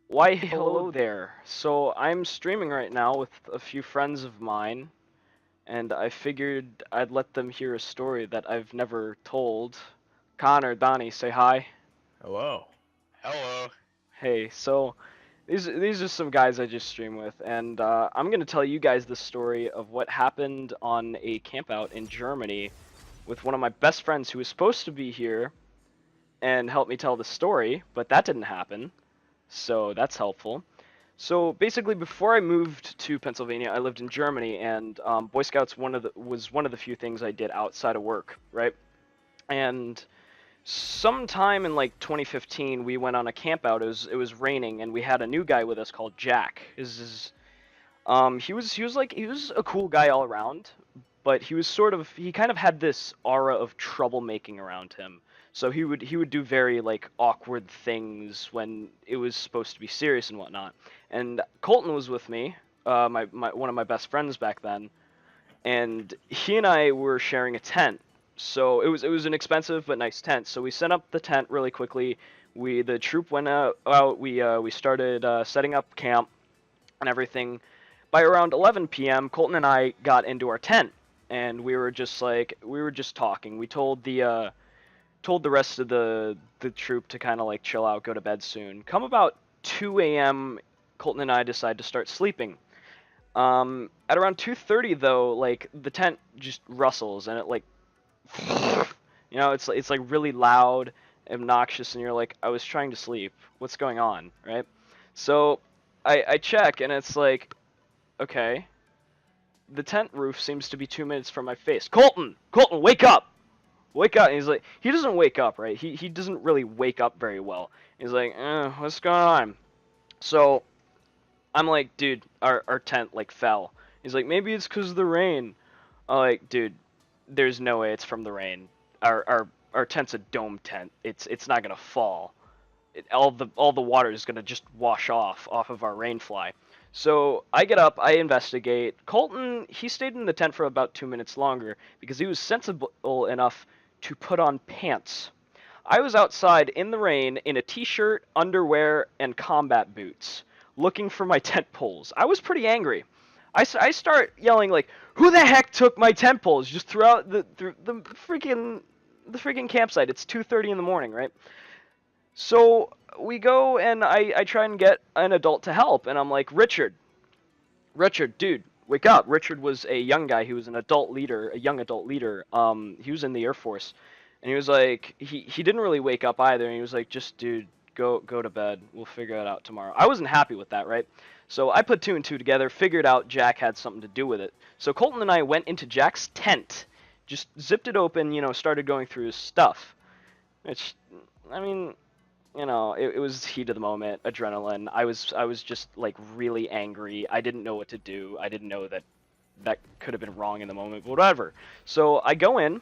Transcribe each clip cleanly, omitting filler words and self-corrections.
Why, hello there. So I'm streaming right now with a few friends of mine, and I figured I'd let them hear a story that I've never told. Connor, Donnie, say hi. Hello. Hello. Hey, so these are some guys I just stream with, and I'm gonna tell you guys the story of what happened on a campout in Germany with one of my best friends who was supposed to be here and help me tell the story, but that didn't happen, so that's helpful. So basically, before I moved to Pennsylvania, I lived in Germany, and Boy Scouts was one of the few things I did outside of work, right? And sometime in like 2015, we went on a camp out. It was raining, and we had a new guy with us called Jack. He was a cool guy all around, but he kind of had this aura of troublemaking around him. So he would do very like awkward things when it was supposed to be serious and whatnot. And Colton was with me, my one of my best friends back then, and he and I were sharing a tent. So it was an expensive but nice tent. So we set up the tent really quickly. The troop went out. We started setting up camp and everything. By around 11 p.m., Colton and I got into our tent, and we were just talking. We told the rest of the troop to kind of like chill out, go to bed soon. Come about 2 a.m., Colton and I decide to start sleeping. At around 2:30 though, like the tent just rustles and it like, it's like really loud, obnoxious, and you're like, I was trying to sleep. What's going on, right? So I check and it's like, okay, the tent roof seems to be 2 minutes from my face. Colton, wake up! Wake up! And he's like, he doesn't wake up, right? He doesn't really wake up very well. He's like, what's going on? So I'm like, dude, our tent like fell. He's like, maybe it's because of the rain. I'm like, dude, there's no way it's from the rain. Our tent's a dome tent. It's not gonna fall. All the water is gonna just wash off of our rainfly. So I get up, I investigate. Colton, he stayed in the tent for about 2 minutes longer because he was sensible enough to put on pants. I was outside in the rain in a t-shirt, underwear, and combat boots, looking for my tent poles. I was pretty angry. I start yelling like, "Who the heck took my tent poles?" Just throughout the freaking campsite. It's 2:30 in the morning, right? So we go and I try and get an adult to help, and I'm like, Richard, dude, wake up. Richard was a young guy. He was an adult leader, a young adult leader. He was in the Air Force, and he was like, he didn't really wake up either. And he was like, just dude, go to bed. We'll figure it out tomorrow. I wasn't happy with that, right? So I put two and two together, figured out Jack had something to do with it. So Colton and I went into Jack's tent, just zipped it open, started going through his stuff. Which, I mean, it was heat of the moment, adrenaline. I was just like really angry. I didn't know what to do. I didn't know that that could have been wrong in the moment, but whatever. So I go in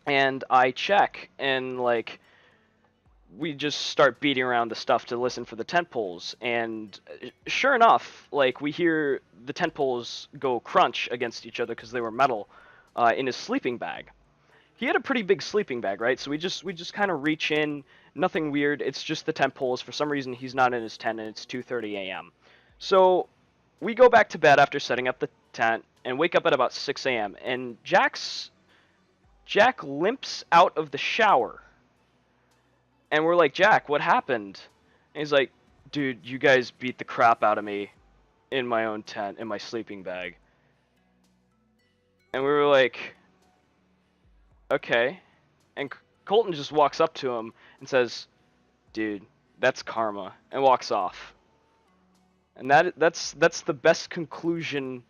and I check, and like we just start beating around the stuff to listen for the tent poles, and sure enough, like we hear the tent poles go crunch against each other because they were metal, in his sleeping bag. He had a pretty big sleeping bag, right? So we just kind of reach in, nothing weird. It's just the tent poles. For some reason, he's not in his tent, and it's 2:30 a.m. So we go back to bed after setting up the tent and wake up at about 6 a.m. And Jack limps out of the shower, and we're like, Jack, what happened? And he's like, dude, you guys beat the crap out of me in my own tent in my sleeping bag. And we were like, okay. And Colton just walks up to him and says, dude, that's karma, and walks off. And that's the best conclusion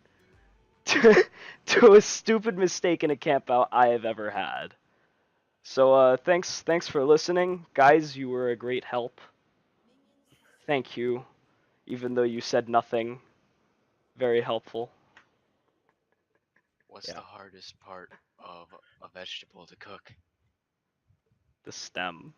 to, to a stupid mistake in a camp out I have ever had. So thanks for listening, guys. You were a great help. Thank you, even though you said nothing. Very helpful. What's Yeah. the hardest part of a vegetable to cook? The stem.